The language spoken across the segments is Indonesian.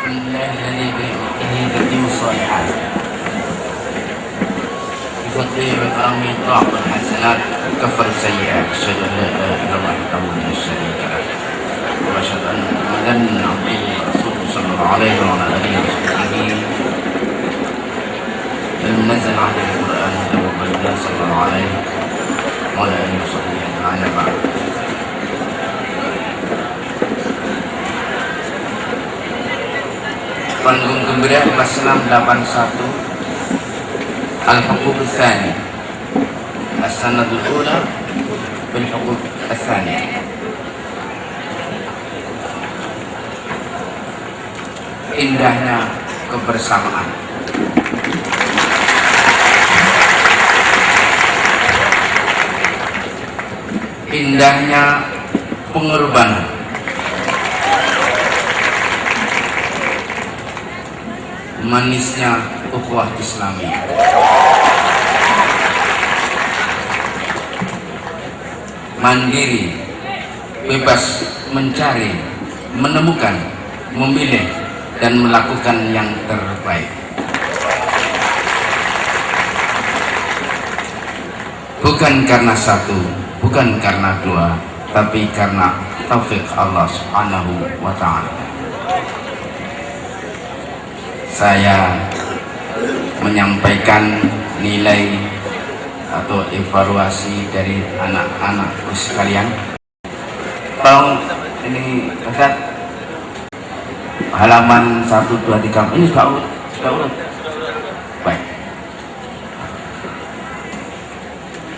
من الله الذي بيده تتم الصالحات بفضله وكرمه ضاعف الحسنات كفر السيئات. أشهد أن لا إله إلا الله وحده لا شريك له وأشهد أن محمدا عبده ورسوله صلى الله عليه وعلى آله وصحبه المنزل عليه القرآن وبلده صلى الله عليه وعلى آله وصحبه أجمعين بعد. Panggung gembira kelas 681 Al-Huquq Al-Thani As-Sanadul Ula Bil-Huquq Al-Thani. Indahnya kebersamaan. Indahnya pengorbanan. Manisnya ukhuwah Islamiyah. Mandiri, bebas mencari, menemukan, memilih dan melakukan yang terbaik. Bukan karena satu, bukan karena dua, tapi karena taufik Allah Subhanahu wa ta'ala. Saya menyampaikan nilai atau evaluasi dari anak-anakku sekalian. Tolong ini Ustaz, halaman 1, 2, 3 ini sudah urut. Baik.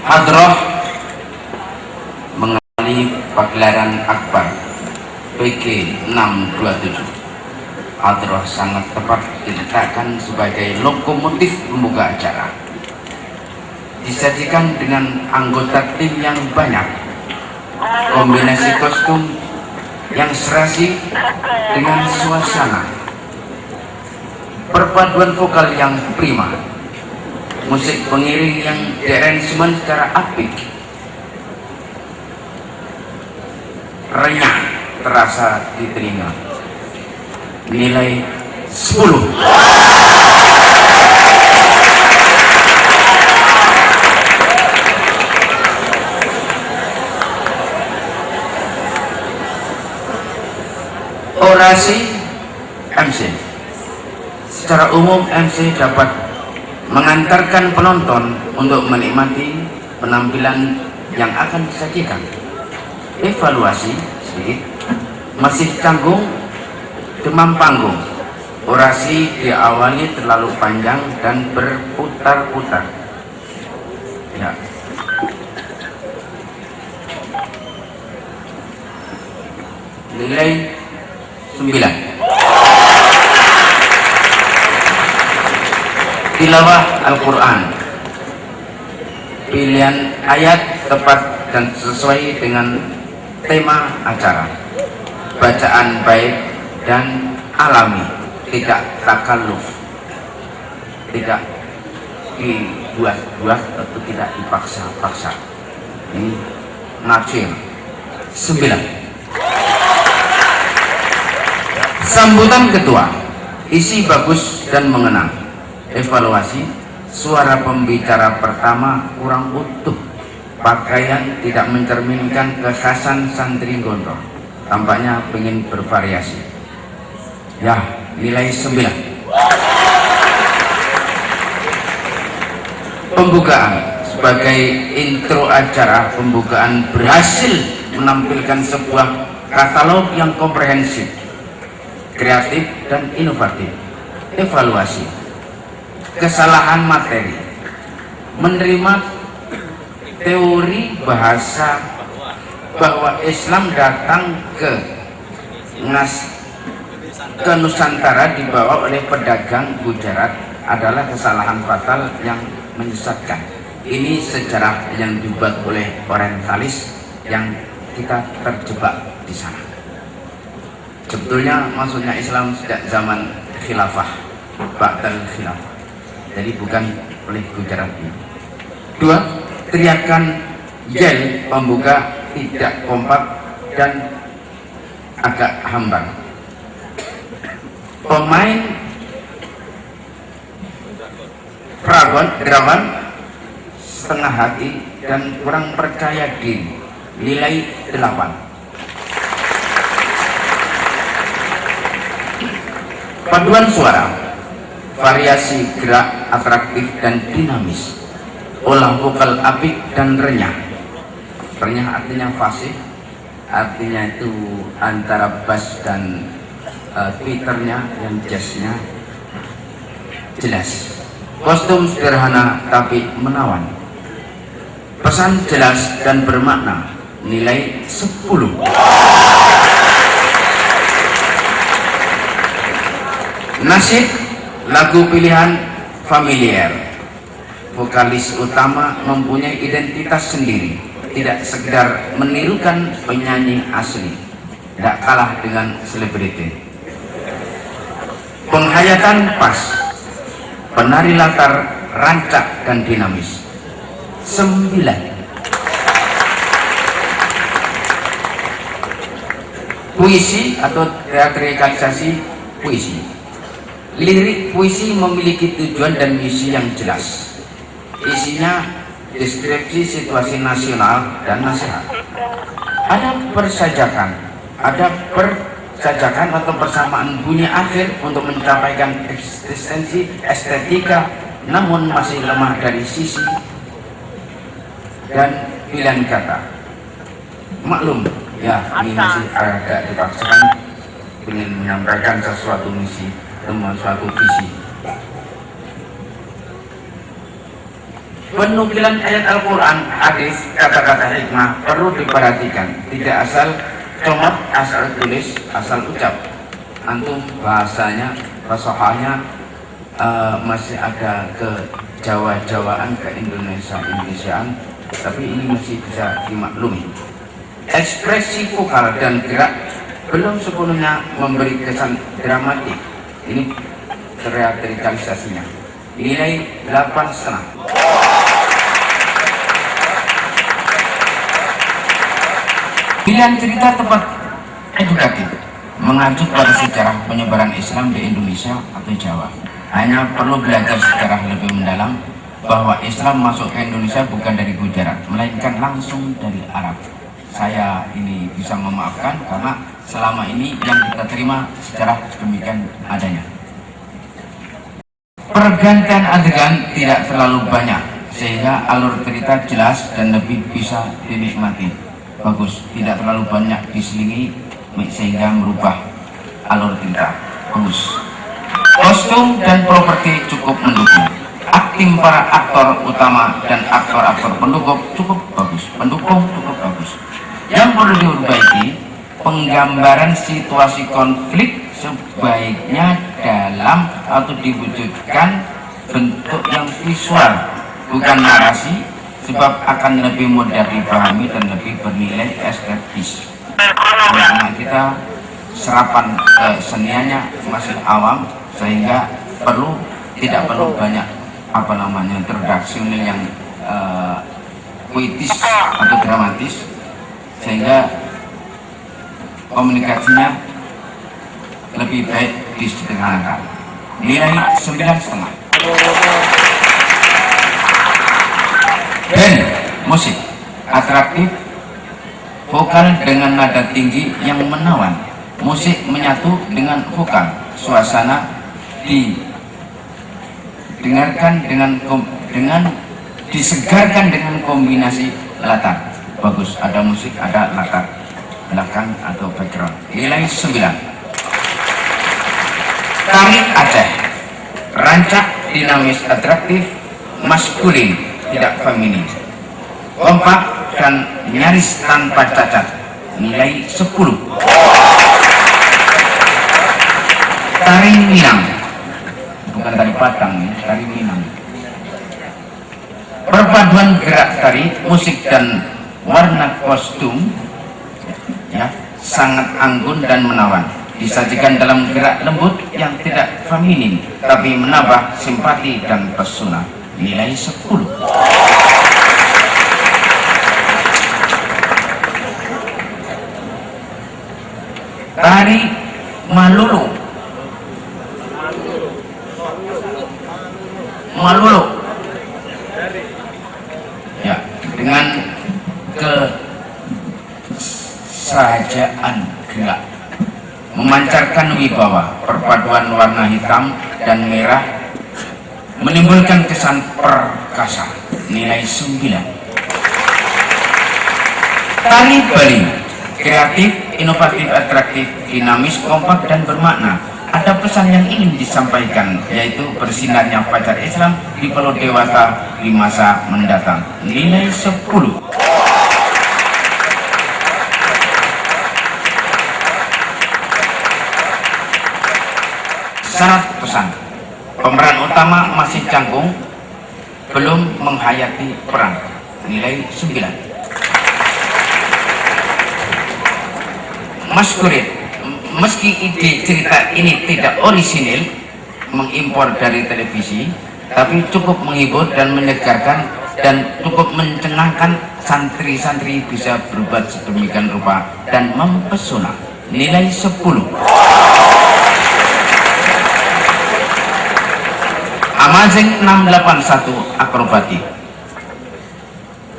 Hadroh mengalami pagelaran akbar PG 627. Hadroh sangat tepat diletakkan sebagai lokomotif pembuka acara. Disajikan dengan anggota tim yang banyak, kombinasi kostum yang serasi dengan suasana, perpaduan vokal yang prima, musik pengiring yang diaransemen secara apik, renyah terasa di telinga. Nilai 10. Orasi MC. Secara umum MC dapat mengantarkan penonton untuk menikmati penampilan yang akan disajikan. Evaluasi sedikit. Masih canggung, demam panggung. Orasi diawali terlalu panjang dan berputar-putar. Ya. Nilai 9. Tilawah Al-Quran. Pilihan ayat tepat dan sesuai dengan tema acara. Bacaan baik dan alami, tidak takalluf, tidak dibuat-buat atau tidak dipaksa-paksa. Ini natural. 9. Sambutan ketua, isi bagus dan mengenang. Evaluasi, suara pembicara pertama kurang utuh, pakaian tidak mencerminkan kekhasan santri gondrong, tampaknya ingin bervariasi. Ya, nilai 9. Pembukaan, sebagai intro acara pembukaan berhasil menampilkan sebuah katalog yang komprehensif, kreatif dan inovatif. Evaluasi, kesalahan materi, menerima teori bahasa bahwa Islam datang ke Nusantara dibawa oleh pedagang Gujarat adalah kesalahan fatal yang menyesatkan. Ini sejarah yang dibuat oleh orientalis yang kita terjebak di sana. Sebetulnya maksudnya Islam sejak zaman khilafah, ba'dal khilafah. Jadi bukan oleh Gujarat ini. 2. Teriakan yel pembuka tidak kompak dan agak hambar. Pemain Dragon setengah hati dan kurang percaya diri, nilai 8. Paduan suara, variasi gerak atraktif dan dinamis, olah vokal apik dan renyah. Renyah artinya fasih, artinya itu antara bass dan twitternya yang jazznya jelas. Kostum sederhana tapi menawan, pesan jelas dan bermakna, nilai 10. Nasib, lagu pilihan familiar, vokalis utama mempunyai identitas sendiri, tidak sekedar menirukan penyanyi asli, tidak kalah dengan selebriti. Penghayatan pas, penari latar rancak dan dinamis, 9. Puisi atau teatrikalisasi puisi. Lirik puisi memiliki tujuan dan misi yang jelas. Isinya deskripsi situasi nasional dan nasihat. Ada persajakan atau persamaan bunyi akhir untuk mencapaikan eksistensi estetika, namun masih lemah dari sisi dan pilihan kata. Maklum ya, ini masih agak dipaksakan ingin menyampaikan sesuatu misi, suatu visi. Penukilan ayat Al-Quran, hadis, kata-kata hikmah perlu diperhatikan, tidak asal comot, asal tulis, asal ucap. Antum bahasanya, fasahahnya masih ada ke Jawa-Jawaan, ke Indonesia-Indonesiaan, tapi ini masih bisa dimaklumi. Ekspresi vokal dan gerak belum sepenuhnya memberi kesan dramatik. Ini teatrikalisasinya, nilai 8,5. Pilihan cerita tepat edukatif, mengacu pada sejarah penyebaran Islam di Indonesia atau Jawa. Hanya perlu belajar sejarah lebih mendalam bahwa Islam masuk ke Indonesia bukan dari Gujarat, melainkan langsung dari Arab. Saya ini bisa memaafkan karena selama ini yang kita terima sejarah demikian adanya. Pergantian adegan tidak terlalu banyak sehingga alur cerita jelas dan lebih bisa dinikmati. Bagus, tidak terlalu banyak diselingi sehingga merubah alur cerita. Bagus. Kostum dan properti cukup mendukung. Akting para aktor utama dan aktor-aktor pendukung cukup bagus. Pendukung cukup bagus. Yang perlu diperbaiki, penggambaran situasi konflik sebaiknya dalam atau diwujudkan bentuk yang visual, bukan narasi, sebab akan lebih mudah dipahami dan lebih bernilai estetis. Karena kita serapan seniannya masih awam, sehingga tidak perlu banyak introduction yang puitis atau dramatis, sehingga komunikasinya lebih baik disederhanakan. Nilai 9,5. Band musik atraktif, vokal dengan nada tinggi yang menawan, musik menyatu dengan vokal, suasana disegarkan dengan kombinasi latar. Bagus, ada musik, ada latar belakang atau background. Nilai 9. Tari Aceh, rancak, dinamis, atraktif, maskulin, tidak feminin, kompak dan nyaris tanpa cacat, nilai 10. Tari Minang, bukan tari Padang, tari Minang. Perpaduan gerak tari, musik dan warna kostum ya, sangat anggun dan menawan. Disajikan dalam gerak lembut yang tidak feminin, tapi menambah simpati dan pesona, nilai 10. Tari Malulu, Malulu. Ya, dengan kesahajaan gerak, memancarkan wibawa, perpaduan warna hitam dan merah, menimbulkan kesan perkasa, nilai 9. Tari Bali, kreatif, inovatif, atraktif, dinamis, kompak, dan bermakna. Ada pesan yang ingin disampaikan, yaitu bersinarnya fajar Islam di Pulau Dewata di masa mendatang, nilai 10. Syarat pesan: pemeran utama masih canggung, belum menghayati perang, nilai 9. Maskurit, meski ide cerita ini tidak orisinil, mengimpor dari televisi, tapi cukup menghibur dan menyegarkan dan cukup mencengangkan. Santri-santri bisa berbuat sedemikian rupa dan mempesona, nilai 10. Amazing 681 akrobatik,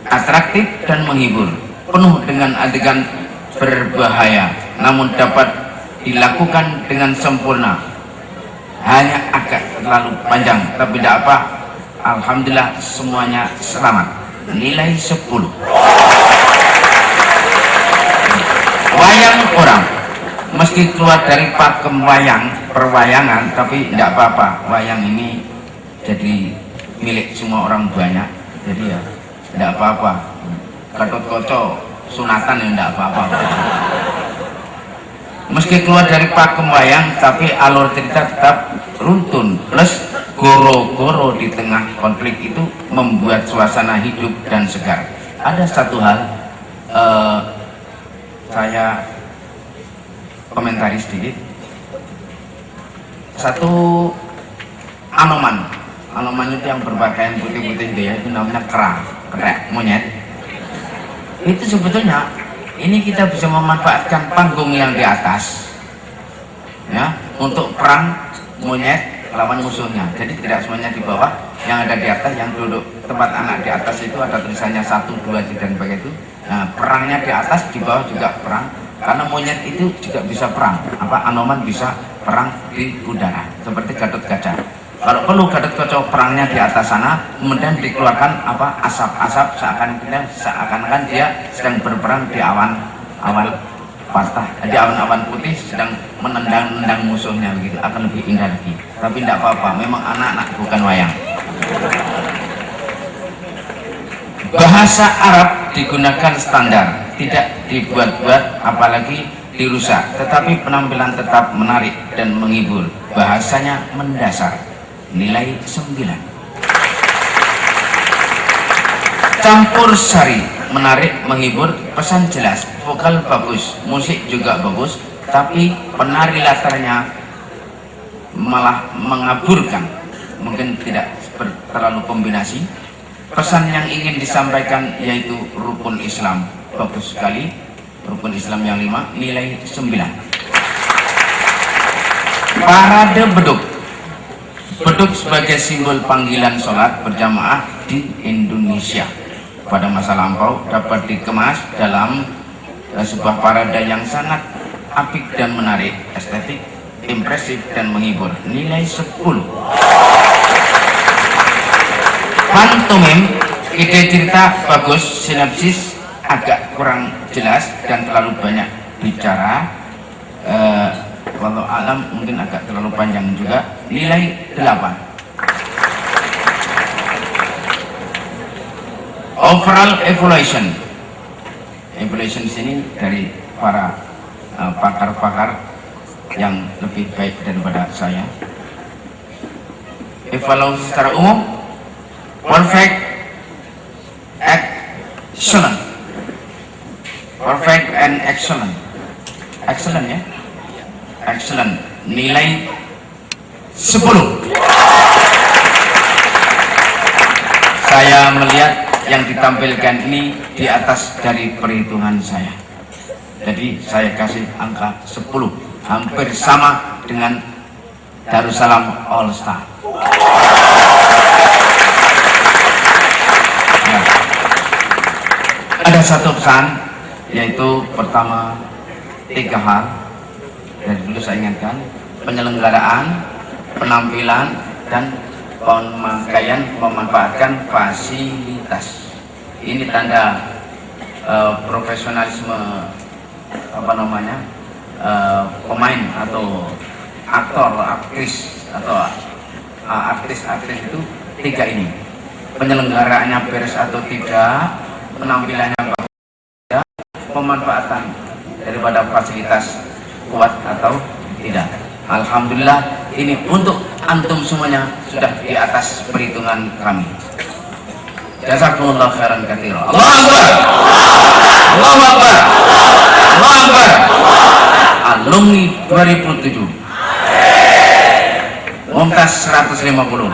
atraktif dan menghibur, penuh dengan adegan berbahaya, namun dapat dilakukan dengan sempurna. Hanya agak terlalu panjang, tapi tidak apa, alhamdulillah semuanya selamat, nilai 10. Wayang orang, meski keluar dari pakem wayang perwayangan, tapi tidak apa-apa, wayang ini jadi milik semua orang banyak, jadi ya tidak apa-apa. Gatot-Kaca sunatan ya tidak apa-apa. Meski keluar dari pakem wayang, tapi alur cerita tetap runtun, plus goro-goro di tengah konflik itu membuat suasana hidup dan segar. Ada satu hal, saya komentari sedikit. Satu anoman itu yang berpakaian putih-putih dia, itu namanya kerek monyet. Itu sebetulnya ini kita bisa memanfaatkan panggung yang di atas ya untuk perang monyet lawan musuhnya. Jadi tidak semuanya di bawah, yang ada di atas, yang duduk tempat anak di atas itu ada tulisannya 1, 2 dan begitu. Nah, perangnya di atas, di bawah juga perang, karena monyet itu juga bisa perang, anoman bisa perang di udara seperti Gatot-Kaca. Kalau perlu Gatot-Kaca perangnya di atas sana, kemudian dikeluarkan asap-asap, seakan-akan dia sedang berperang di awan patah, di awan-awan putih sedang menendang-nendang musuhnya, begitu akan lebih indah lagi. Tapi tidak apa-apa, memang anak-anak bukan wayang. Bahasa Arab digunakan standar, tidak dibuat-buat apalagi dirusak, tetapi penampilan tetap menarik dan menghibur. Bahasanya mendasar, nilai 9. Campur sari, menarik, menghibur, pesan jelas, vokal bagus, musik juga bagus, tapi penari latarnya malah mengaburkan, mungkin tidak terlalu kombinasi. Pesan yang ingin disampaikan yaitu rukun Islam, bagus sekali, rukun Islam yang 5, nilai 9. Parade beduk, beduk sebagai simbol panggilan sholat berjamaah di Indonesia pada masa lampau dapat dikemas dalam sebuah parade yang sangat apik dan menarik, estetik, impresif dan menghibur, nilai 10. Pantomim, ide cerita bagus, sinopsis agak kurang jelas dan terlalu banyak bicara, walau alam mungkin agak terlalu panjang juga, nilai 8. Overall evaluation di sini dari para pakar-pakar yang lebih baik daripada saya. Evaluasi secara umum, perfect, excellent, perfect and excellent, excellent ya, excellent, nilai 10. Saya melihat yang ditampilkan ini di atas dari perhitungan saya, jadi saya kasih angka 10, hampir sama dengan Darussalam All Star. Ada satu pesan, yaitu pertama 3 hal dari dulu saya ingatkan: penyelenggaraan, penampilan, dan pemakaian, memanfaatkan fasilitas. Ini tanda profesionalisme pemain atau aktor, aktris atau artis-artis itu 3 ini. Penyelenggaraannya beres atau tidak, penampilannya bagus, pemanfaatan daripada fasilitas kuat atau tidak. Alhamdulillah, ini untuk antum semuanya sudah di atas perhitungan kami. Jazakumullah khairan katsira. Allahu Akbar. Allahu Akbar. Allahu Akbar. Alumni 2007. Mumtaz 150.